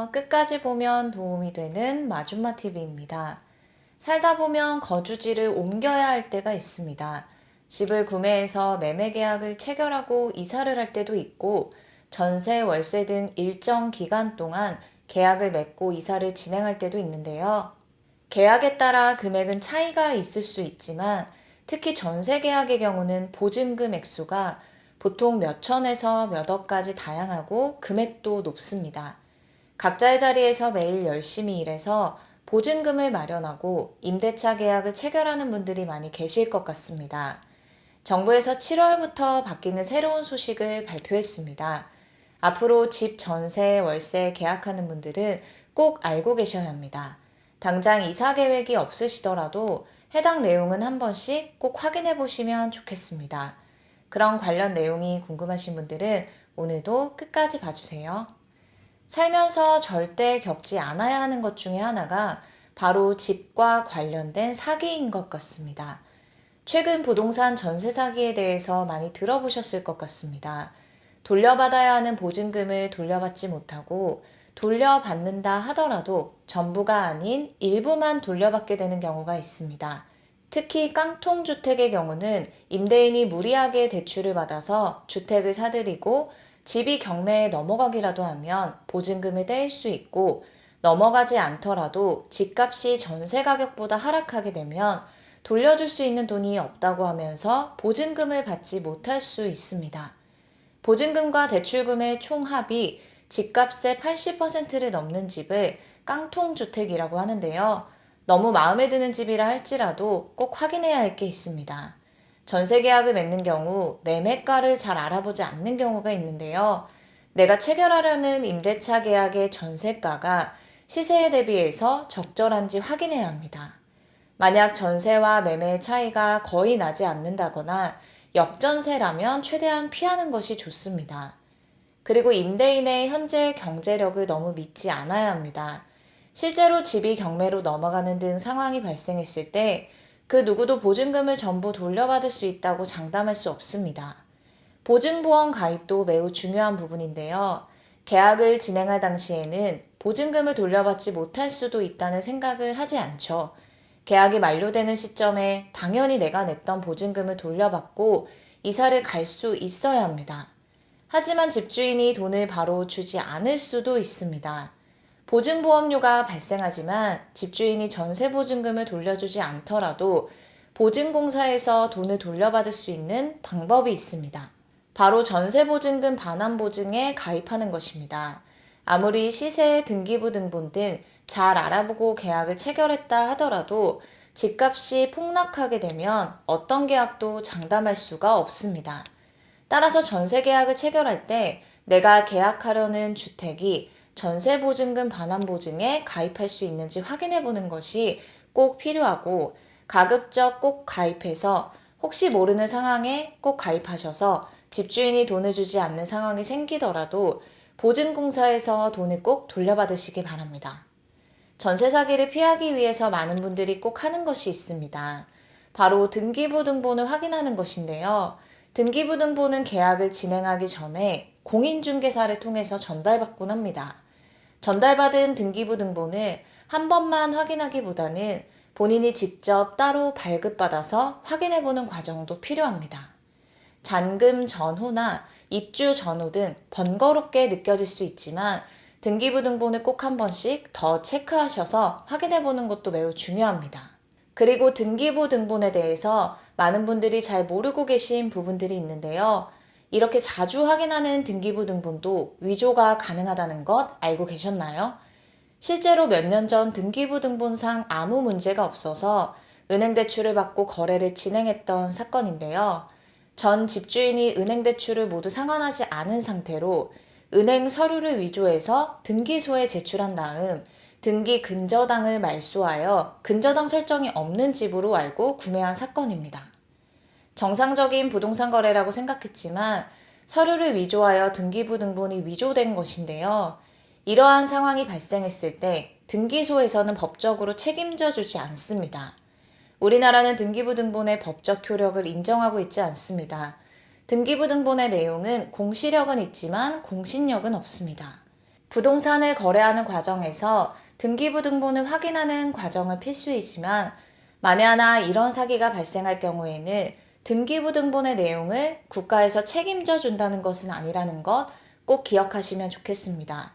안녕하세요. 끝까지 보면 도움이 되는 마줌마 TV입니다. 살다 보면 거주지를 옮겨야 할 때가 있습니다. 집을 구매해서 매매 계약을 체결하고 이사를 할 때도 있고, 전세, 월세 등 일정 기간 동안 계약을 맺고 이사를 진행할 때도 있는데요. 계약에 따라 금액은 차이가 있을 수 있지만, 특히 전세 계약의 경우는 보증금 액수가 보통 몇 천에서 몇 억까지 다양하고 금액도 높습니다. 각자의 자리에서 매일 열심히 일해서 보증금을 마련하고 임대차 계약을 체결하는 분들이 많이 계실 것 같습니다. 정부에서 7월부터 바뀌는 새로운 소식을 발표했습니다. 앞으로 집 전세, 월세 계약하는 분들은 꼭 알고 계셔야 합니다. 당장 이사 계획이 없으시더라도 해당 내용은 한 번씩 꼭 확인해 보시면 좋겠습니다. 그런 관련 내용이 궁금하신 분들은 오늘도 끝까지 봐주세요. 살면서 절대 겪지 않아야 하는 것 중에 하나가 바로 집과 관련된 사기인 것 같습니다. 최근 부동산 전세 사기에 대해서 많이 들어보셨을 것 같습니다. 돌려받아야 하는 보증금을 돌려받지 못하고 돌려받는다 하더라도 전부가 아닌 일부만 돌려받게 되는 경우가 있습니다. 특히 깡통주택의 경우는 임대인이 무리하게 대출을 받아서 주택을 사들이고 집이 경매에 넘어가기라도 하면 보증금을 떼일 수 있고, 넘어가지 않더라도 집값이 전세 가격보다 하락하게 되면 돌려줄 수 있는 돈이 없다고 하면서 보증금을 받지 못할 수 있습니다. 보증금과 대출금의 총합이 집값의 80%를 넘는 집을 깡통주택이라고 하는데요. 너무 마음에 드는 집이라 할지라도 꼭 확인해야 할 게 있습니다. 전세 계약을 맺는 경우 매매가를 잘 알아보지 않는 경우가 있는데요. 내가 체결하려는 임대차 계약의 전세가가 시세에 대비해서 적절한지 확인해야 합니다. 만약 전세와 매매의 차이가 거의 나지 않는다거나 역전세라면 최대한 피하는 것이 좋습니다. 그리고 임대인의 현재 경제력을 너무 믿지 않아야 합니다. 실제로 집이 경매로 넘어가는 등 상황이 발생했을 때 그 누구도 보증금을 전부 돌려받을 수 있다고 장담할 수 없습니다. 보증보험 가입도 매우 중요한 부분인데요. 계약을 진행할 당시에는 보증금을 돌려받지 못할 수도 있다는 생각을 하지 않죠. 계약이 만료되는 시점에 당연히 내가 냈던 보증금을 돌려받고 이사를 갈 수 있어야 합니다. 하지만 집주인이 돈을 바로 주지 않을 수도 있습니다. 보증보험료가 발생하지만 집주인이 전세보증금을 돌려주지 않더라도 보증공사에서 돈을 돌려받을 수 있는 방법이 있습니다. 바로 전세보증금 반환보증에 가입하는 것입니다. 아무리 시세, 등기부 등본 등 잘 알아보고 계약을 체결했다 하더라도 집값이 폭락하게 되면 어떤 계약도 장담할 수가 없습니다. 따라서 전세 계약을 체결할 때 내가 계약하려는 주택이 전세보증금 반환보증에 가입할 수 있는지 확인해 보는 것이 꼭 필요하고, 가급적 꼭 가입해서 혹시 모르는 상황에 꼭 가입하셔서 집주인이 돈을 주지 않는 상황이 생기더라도 보증공사에서 돈을 꼭 돌려받으시기 바랍니다. 전세 사기를 피하기 위해서 많은 분들이 꼭 하는 것이 있습니다. 바로 등기부 등본을 확인하는 것인데요. 등기부 등본은 계약을 진행하기 전에 공인중개사를 통해서 전달받곤 합니다. 전달받은 등기부 등본을 한 번만 확인하기보다는 본인이 직접 따로 발급받아서 확인해보는 과정도 필요합니다. 잔금 전후나 입주 전후 등 번거롭게 느껴질 수 있지만 등기부 등본을 꼭 한 번씩 더 체크하셔서 확인해보는 것도 매우 중요합니다. 그리고 등기부 등본에 대해서 많은 분들이 잘 모르고 계신 부분들이 있는데요. 이렇게 자주 확인하는 등기부 등본도 위조가 가능하다는 것 알고 계셨나요? 실제로 몇 년 전 등기부 등본상 아무 문제가 없어서 은행 대출을 받고 거래를 진행했던 사건인데요. 전 집주인이 은행 대출을 모두 상환하지 않은 상태로 은행 서류를 위조해서 등기소에 제출한 다음 등기 근저당을 말소하여 근저당 설정이 없는 집으로 알고 구매한 사건입니다. 정상적인 부동산 거래라고 생각했지만 서류를 위조하여 등기부 등본이 위조된 것인데요. 이러한 상황이 발생했을 때 등기소에서는 법적으로 책임져 주지 않습니다. 우리나라는 등기부 등본의 법적 효력을 인정하고 있지 않습니다. 등기부 등본의 내용은 공시력은 있지만 공신력은 없습니다. 부동산을 거래하는 과정에서 등기부등본을 확인하는 과정은 필수이지만 만에 하나 이런 사기가 발생할 경우에는 등기부등본의 내용을 국가에서 책임져 준다는 것은 아니라는 것 꼭 기억하시면 좋겠습니다.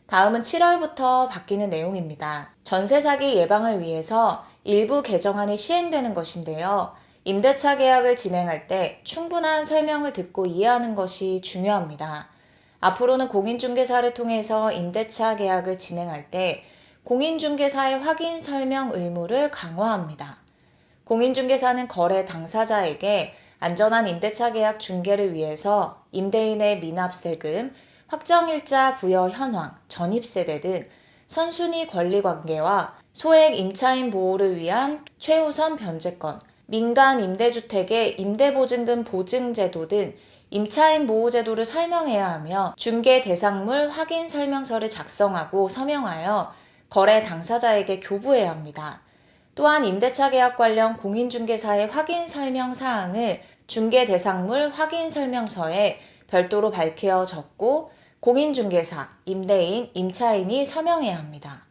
다음은 7월부터 바뀌는 내용입니다. 전세 사기 예방을 위해서 일부 개정안이 시행되는 것인데요. 임대차 계약을 진행할 때 충분한 설명을 듣고 이해하는 것이 중요합니다. 앞으로는 공인중개사를 통해서 임대차 계약을 진행할 때 공인중개사의 확인 설명 의무를 강화합니다. 공인중개사는 거래 당사자에게 안전한 임대차 계약 중개를 위해서 임대인의 미납세금, 확정일자 부여 현황, 전입세대 등 선순위 권리관계와 소액 임차인 보호를 위한 최우선 변제권, 민간 임대주택의 임대보증금 보증제도 등 임차인 보호제도를 설명해야 하며 중개 대상물 확인 설명서를 작성하고 서명하여 거래 당사자에게 교부해야 합니다. 또한 임대차 계약 관련 공인중개사의 확인 설명 사항을 중개 대상물 확인 설명서에 별도로 밝혀 적고 공인중개사, 임대인, 임차인이 서명해야 합니다.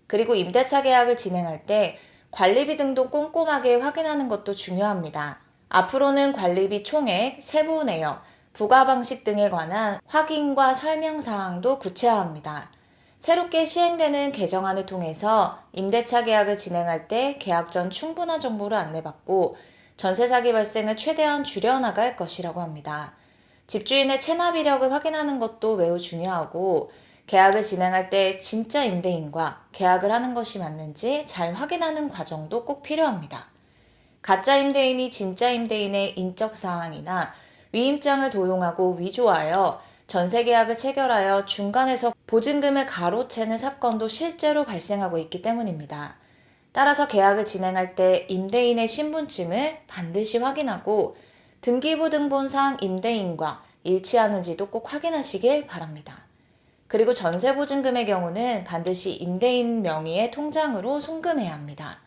그리고 임대차 계약을 진행할 때 관리비 등도 꼼꼼하게 확인하는 것도 중요합니다. 앞으로는 관리비 총액, 세부 내역, 부과 방식 등에 관한 확인과 설명 사항도 구체화합니다. 새롭게 시행되는 개정안을 통해서 임대차 계약을 진행할 때 계약 전 충분한 정보를 안내받고 전세 사기 발생을 최대한 줄여나갈 것이라고 합니다. 집주인의 체납 이력을 확인하는 것도 매우 중요하고 계약을 진행할 때 진짜 임대인과 계약을 하는 것이 맞는지 잘 확인하는 과정도 꼭 필요합니다. 가짜 임대인이 진짜 임대인의 인적 사항이나 위임장을 도용하고 위조하여 전세 계약을 체결하여 중간에서 보증금을 가로채는 사건도 실제로 발생하고 있기 때문입니다. 따라서 계약을 진행할 때 임대인의 신분증을 반드시 확인하고 등기부등본상 임대인과 일치하는지도 꼭 확인하시길 바랍니다. 그리고 전세보증금의 경우는 반드시 임대인 명의의 통장으로 송금해야 합니다.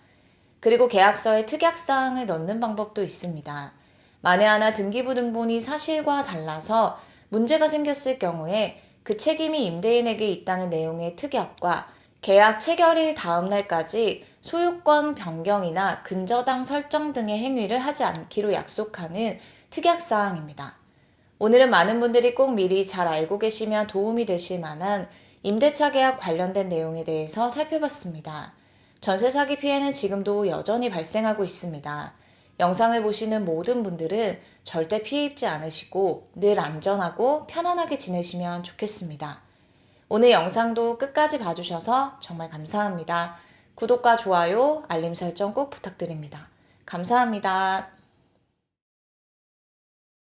그리고 계약서에 특약사항을 넣는 방법도 있습니다. 만에 하나 등기부등본이 사실과 달라서 문제가 생겼을 경우에 그 책임이 임대인에게 있다는 내용의 특약과 계약 체결일 다음 날까지 소유권 변경이나 근저당 설정 등의 행위를 하지 않기로 약속하는 특약사항입니다. 오늘은 많은 분들이 꼭 미리 잘 알고 계시면 도움이 되실 만한 임대차 계약 관련된 내용에 대해서 살펴봤습니다. 전세 사기 피해는 지금도 여전히 발생하고 있습니다. 영상을 보시는 모든 분들은 절대 피해 입지 않으시고 늘 안전하고 편안하게 지내시면 좋겠습니다. 오늘 영상도 끝까지 봐주셔서 정말 감사합니다. 구독과 좋아요, 알림 설정 꼭 부탁드립니다. 감사합니다.